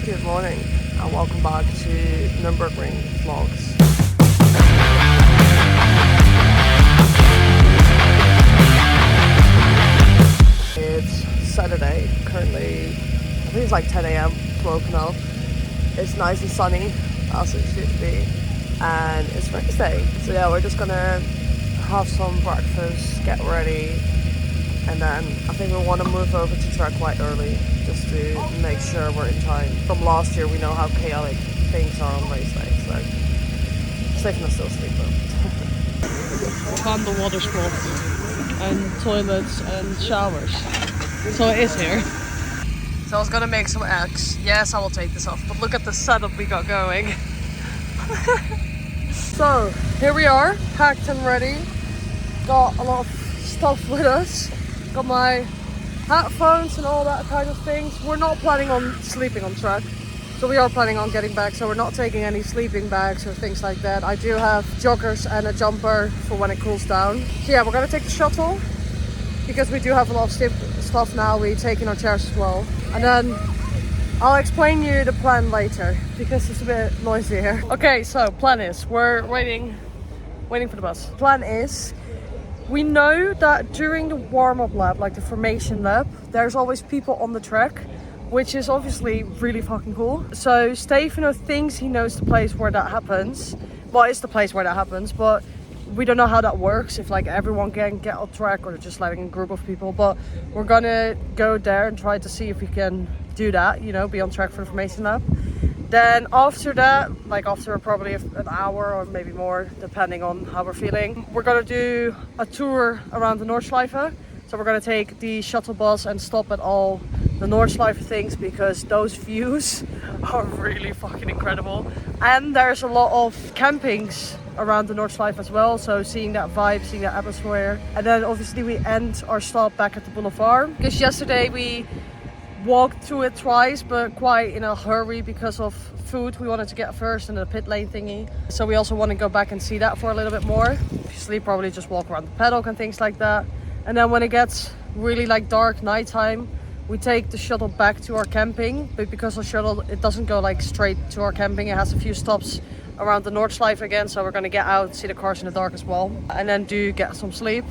Good morning and welcome back to Nurburgring vlogs. It's Saturday, currently I think it's like 10 AM, woken up. It's nice and sunny as it should be, and it's Wednesday. So yeah, we're just gonna have some breakfast, get ready, and then I think we want to move over to track quite early just to make sure we're in time. From last year we know how chaotic things are on race day, so Stephen is still sleeping. Found the water spot and toilets and showers, so it is here. So I was gonna make some eggs. Yes, I will take this off, but look at the setup we got going. So here we are, packed and ready. Got a lot of stuff with us. Got my headphones and all that kind of things. We're not planning on sleeping on track, so we are planning on getting back, so we're not taking any sleeping bags or things like that. I do have joggers and a jumper for when it cools down. So yeah, we're gonna take the shuttle because we do have a lot of stuff now. We take in our chairs as well, and then I'll explain you the plan later because it's a bit noisy here. Okay, so plan is we're waiting for the bus. Plan is, we know that during the warm-up lap, like the formation lap, there's always people on the track, which is obviously really fucking cool. So Stefano thinks he knows the place where that happens. Well, it's the place where that happens, but we don't know how that works, if like everyone can get on track or just like a group of people. But we're gonna go there and try to see if we can do that, you know, be on track for the formation lap. Then after that, like after probably an hour or maybe more, depending on how we're feeling, we're gonna do a tour around the Nordschleife. So we're gonna take the shuttle bus and stop at all the Nordschleife things because those views are really fucking incredible. And there's a lot of campings around the Nordschleife as well, so seeing that vibe, seeing that atmosphere. And then obviously we end our stop back at the boulevard, because yesterday we walked through it twice, but quite in a hurry because of food we wanted to get first and the pit lane thingy. So we also want to go back and see that for a little bit more. Obviously probably just walk around the paddock and things like that. And then when it gets really like dark nighttime, we take the shuttle back to our camping. But because the shuttle, it doesn't go like straight to our camping, it has a few stops around the Nordschleife again, so we're gonna get out, see the cars in the dark as well, and then do get some sleep.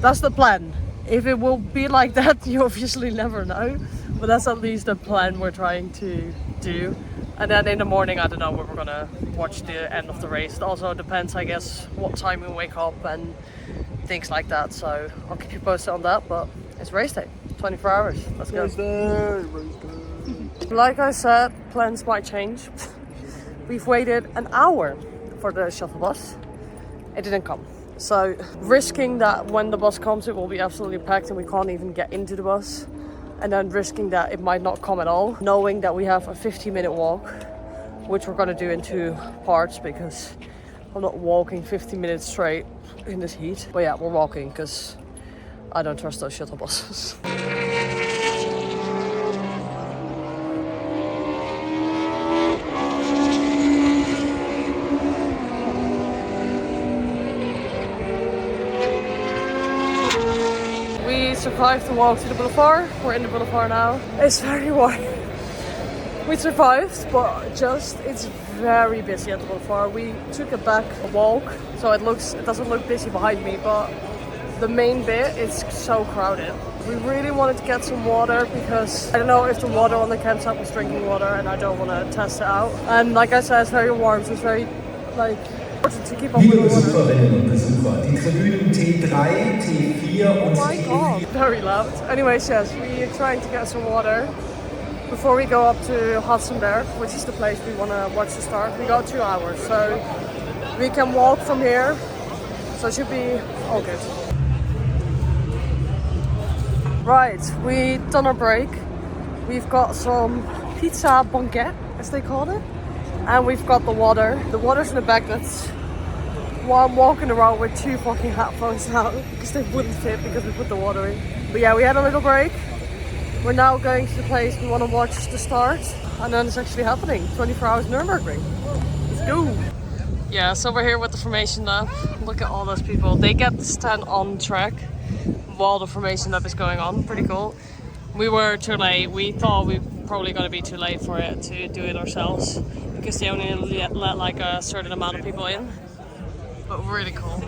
That's the plan. If it will be like that, you obviously never know, but that's at least the plan we're trying to do. And then in the morning, I don't know where we're gonna watch the end of the race. It also depends, I guess, what time we wake up and things like that, so I'll keep you posted on that. But it's race day, 24 hours, let's go. Race day. Like I said, plans might change. We've waited an hour for the shuttle bus. It didn't come. So risking that when the bus comes it will be absolutely packed and we can't even get into the bus. And then risking that it might not come at all. Knowing that we have a 15-minute walk, which we're gonna do in 2 parts because I'm not walking 15 minutes straight in this heat. But yeah, we're walking because I don't trust those shuttle buses. We survived the walk to the boulevard. We're in the boulevard now. It's very warm. We survived, but it's very busy at the boulevard. We took a back walk, so it doesn't look busy behind me, but the main bit is so crowded. We really wanted to get some water because I don't know if the water on the campsite was drinking water, and I don't want to test it out. And like I said, it's very warm, so it's very like to keep up with the water. Die Tribünen T3, T4 und Oh my god, very loud. Anyways, yes, we are trying to get some water before we go up to Hudson-Berg, which is the place we want to watch the start. We got 2 hours, so we can walk from here, so it should be all good. Right, we done our break. We've got some pizza banquet, as they call it, and we've got the water. The water's in the back. That's why I'm walking around with 2 fucking headphones now because they wouldn't fit because we put the water in. But yeah, we had a little break. We're now going to the place we want to watch the start, and then it's actually happening. 24 hours Nurburgring. Let's go. Yeah, so we're here with the formation lap. Look at all those people. They get to stand on track while the formation lap is going on. Pretty cool. We were too late. We thought we probably going to be too late for it to do it ourselves because they only let like a certain amount of people in. But really cool.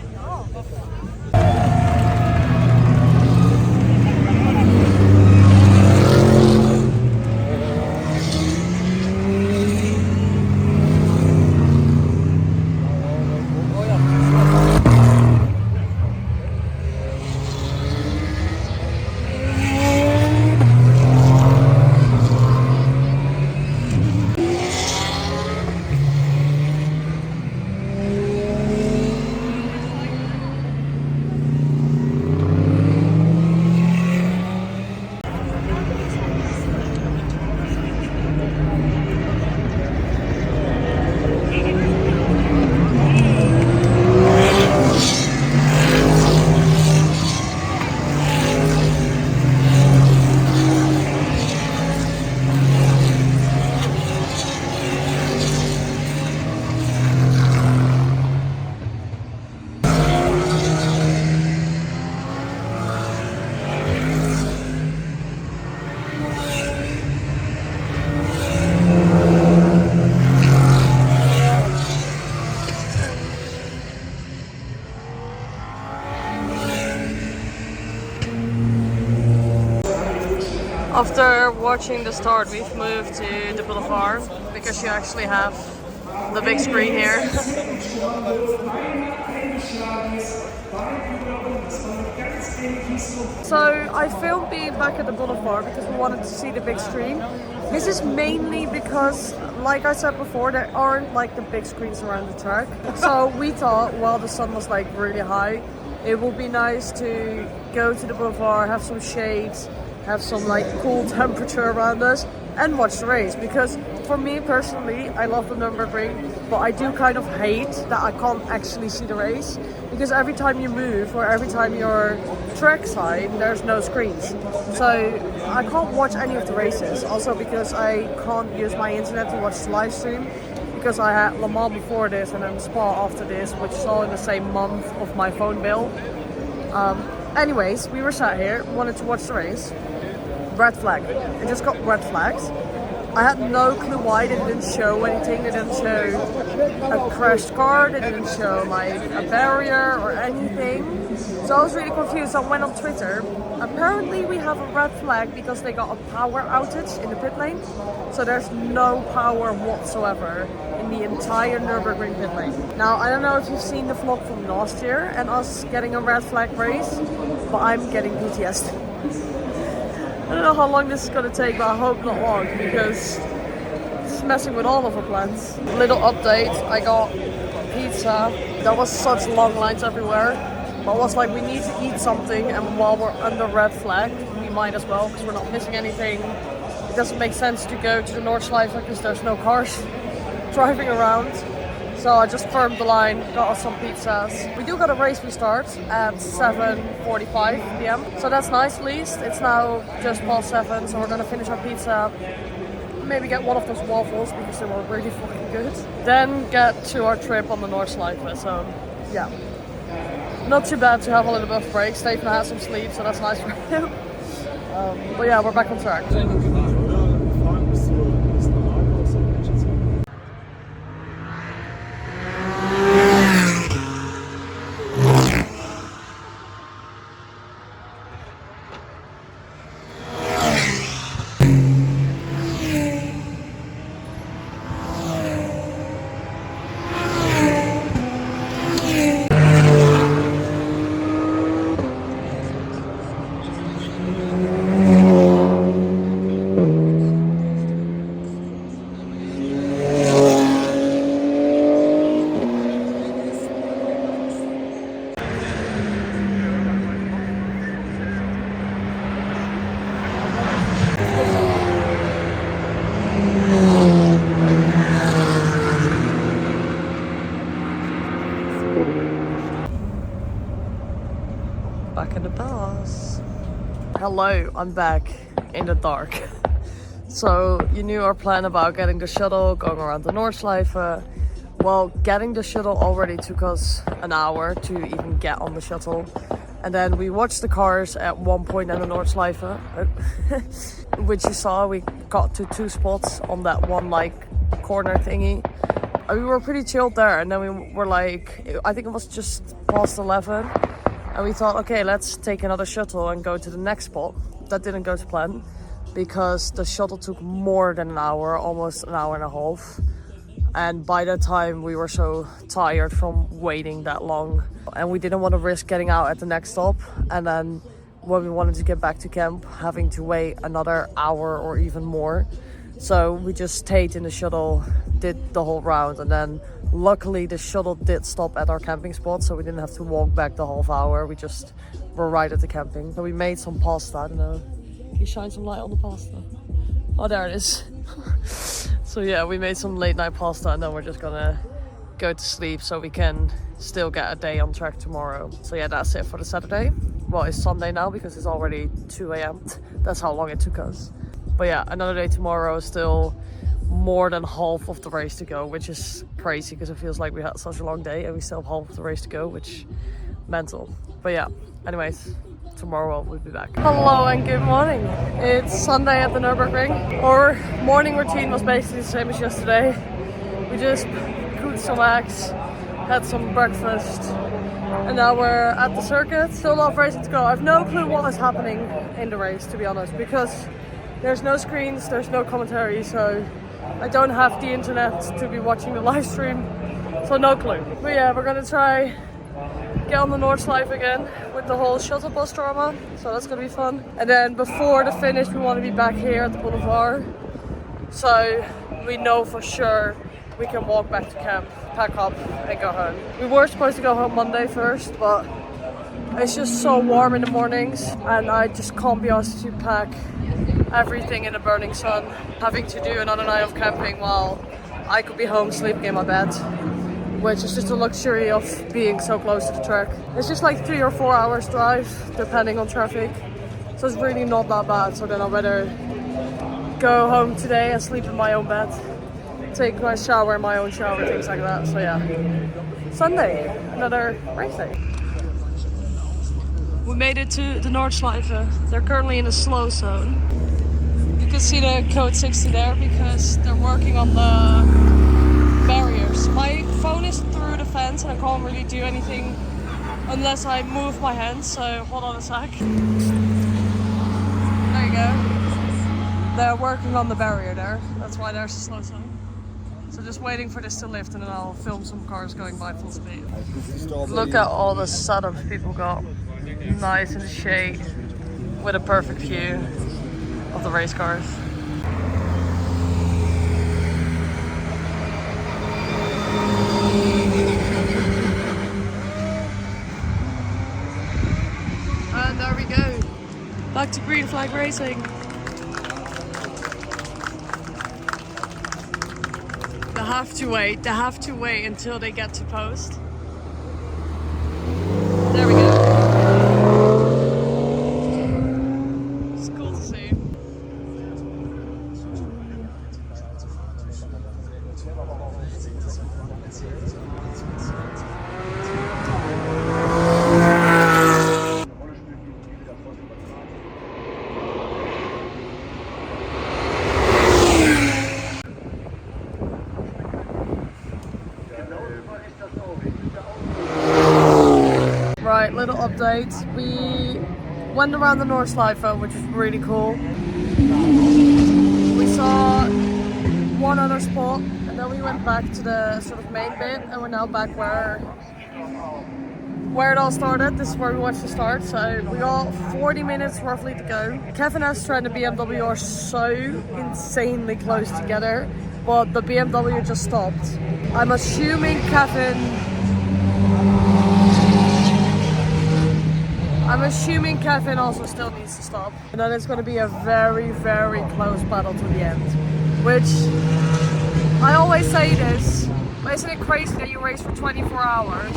After watching the start, we've moved to the boulevard because you actually have the big screen here. So I filmed being back at the boulevard because we wanted to see the big screen. This is mainly because, like I said before, there aren't like the big screens around the track. So we thought while the sun was like really high, it would be nice to go to the boulevard, have some shades, have some like cool temperature around us and watch the race. Because for me personally, I love the Nurburgring, but I do kind of hate that I can't actually see the race because every time you move or every time you're trackside, there's no screens. So I can't watch any of the races. Also because I can't use my internet to watch the live stream because I had Le Mans before this and then Spa after this, which is all in the same month of my phone bill. Anyways, we were sat here, wanted to watch the race. Red flag. It just got red flags. I had no clue why they didn't show anything. They didn't show a crashed car. They didn't show like a barrier or anything. So I was really confused. I went on Twitter. Apparently we have a red flag because they got a power outage in the pit lane. So there's no power whatsoever in the entire Nurburgring pit lane. Now I don't know if you've seen the vlog from last year and us getting a red flag race, but I'm getting PTSD. I don't know how long this is going to take, but I hope not long because it's messing with all of our plans. Little update, I got pizza. There was such long lines everywhere, but I was like, we need to eat something, and while we're under red flag, we might as well because we're not missing anything. It doesn't make sense to go to the Nordschleife because there's no cars driving around. So I just firmed the line, got us some pizzas. We do got a race restart at 7:45 p.m. So that's nice at least. It's now just past 7, so we're gonna finish our pizza. Maybe get one of those waffles because they were really fucking good. Then get to our trip on the Nordschleife. So yeah, not too bad to have a little bit of break. Stephen had some sleep, so that's nice for him. But yeah, we're back on track. Back in the bus. Hello, I'm back in the dark. So you knew our plan about getting the shuttle, going around the Nordschleife. Well, getting the shuttle already took us an hour to even get on the shuttle. And then we watched the cars at one point in the Nordschleife, which you saw. We got to 2 spots on that one like corner thingy. And we were pretty chilled there, and then we were like, I think it was just past 11, and we thought, okay, let's take another shuttle and go to the next spot. That didn't go to plan because the shuttle took more than an hour, almost an hour and a half. And by that time we were so tired from waiting that long, and we didn't want to risk getting out at the next stop and then when we wanted to get back to camp having to wait another hour or even more. So we just stayed in the shuttle, did the whole round, and then luckily the shuttle did stop at our camping spot, so we didn't have to walk back the half hour. We just were right at the camping. So we made some pasta. I don't know, you shine some light on the pasta. Oh, there it is. So yeah, we made some late night pasta, and then we're just gonna go to sleep so we can still get a day on track tomorrow. So yeah, that's it for the Saturday. Well, it's Sunday now because it's already 2 a.m. That's how long it took us. But yeah, another day tomorrow, still more than half of the race to go, which is crazy because it feels like we had such a long day and we still have half of the race to go, which mental. But yeah, anyways, tomorrow we'll be back. Hello and good morning. It's Sunday at the Nurburgring. Our morning routine was basically the same as yesterday. We just cooked some eggs, had some breakfast, and now we're at the circuit. Still a lot of racing to go. I have no clue what is happening in the race, to be honest, because there's no screens, there's no commentary, so I don't have the internet to be watching the live stream, so no clue. But yeah, we're gonna try get on the Nordschleife again with the whole shuttle bus drama, so that's gonna be fun. And then before the finish we want to be back here at the boulevard, so we know for sure we can walk back to camp, pack up and go home. We were supposed to go home Monday first, but it's just so warm in the mornings and I just can't be asked to pack everything in the burning sun, having to do another night of camping while I could be home sleeping in my bed, which is just a luxury of being so close to the track. It's just like 3 or 4 hours drive depending on traffic, so it's really not that bad. So then I'll better go home today and sleep in my own bed, take my shower in my own shower, things like that. So yeah, Sunday, another race day. We made it to the Nordschleife. They're currently in a slow zone. You can see the code 60 there because they're working on the barriers. My phone is through the fence and I can't really do anything unless I move my hands, so hold on a sec. There you go. They're working on the barrier there. That's why there's a slow zone. So just waiting for this to lift and then I'll film some cars going by full speed. Look at all the setups people got. Nice in the shade with a perfect view of the race cars. And there we go. Back to green flag racing. They have to wait until they get to post. There we go. It's cool to see. Right, little update. We went around the Nordschleife, which was really cool. We saw one other spot and then we went back to the sort of main bit and we're now back where it all started. This is where we watched the start, so we got 40 minutes roughly to go. Kevin Astra and the BMW are so insanely close together, but the BMW just stopped. I'm assuming Kevin also still needs to stop. And then it's going to be a very, very close battle to the end. Which, I always say this, but isn't it crazy that you race for 24 hours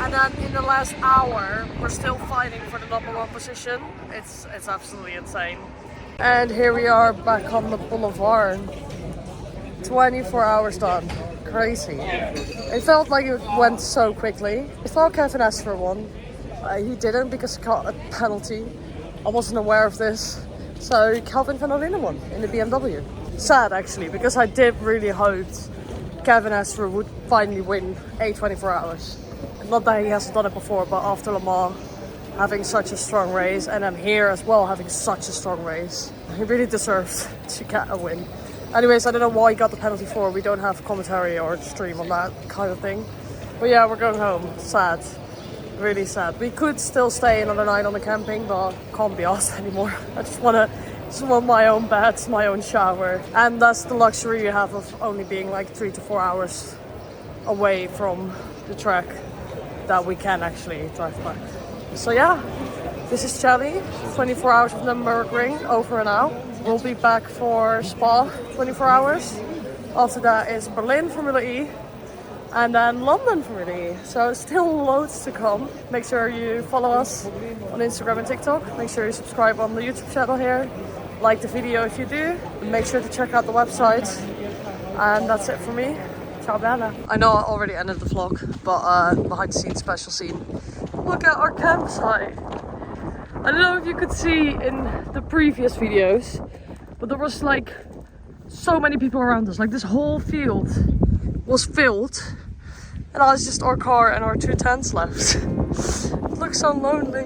and then in the last hour we're still fighting for the #1 position? It's absolutely insane. And here we are back on the boulevard. 24 hours done. Crazy. It felt like it went so quickly. I thought Kevin asked for one. He didn't because he caught a penalty. I wasn't aware of this, So Calvin van Olinen won in the BMW. Sad actually, because I did really hoped Kevin Estre would finally win a 24 hours. Not that he hasn't done it before, but after Le Mans having such a strong race, and then here as well having such a strong race, he really deserves to get a win. Anyways, I don't know why he got the penalty for. We don't have commentary or stream on that kind of thing. But yeah, we're going home. Sad. Really sad. We could still stay another night on the camping, but can't be asked anymore. I just want my own bed, my own shower. And that's the luxury you have of only being like 3 to 4 hours away from the track, that we can actually drive back. So yeah, this is CHELLE. 24 hours of Nurburgring, over and out. We'll be back for Spa, 24 hours. After that is Berlin Formula E. And then London Formula E. So still loads to come. Make sure you follow us on Instagram and TikTok. Make sure you subscribe on the YouTube channel here. Like the video if you do. Make sure to check out the website. And that's it for me. Ciao bella. I know I already ended the vlog, but behind the scenes special scene. Look at our campsite. I don't know if you could see in the previous videos, but there was like so many people around us. Like this whole field was filled, and now it's just our car and our 2 tents left. It looks so lonely.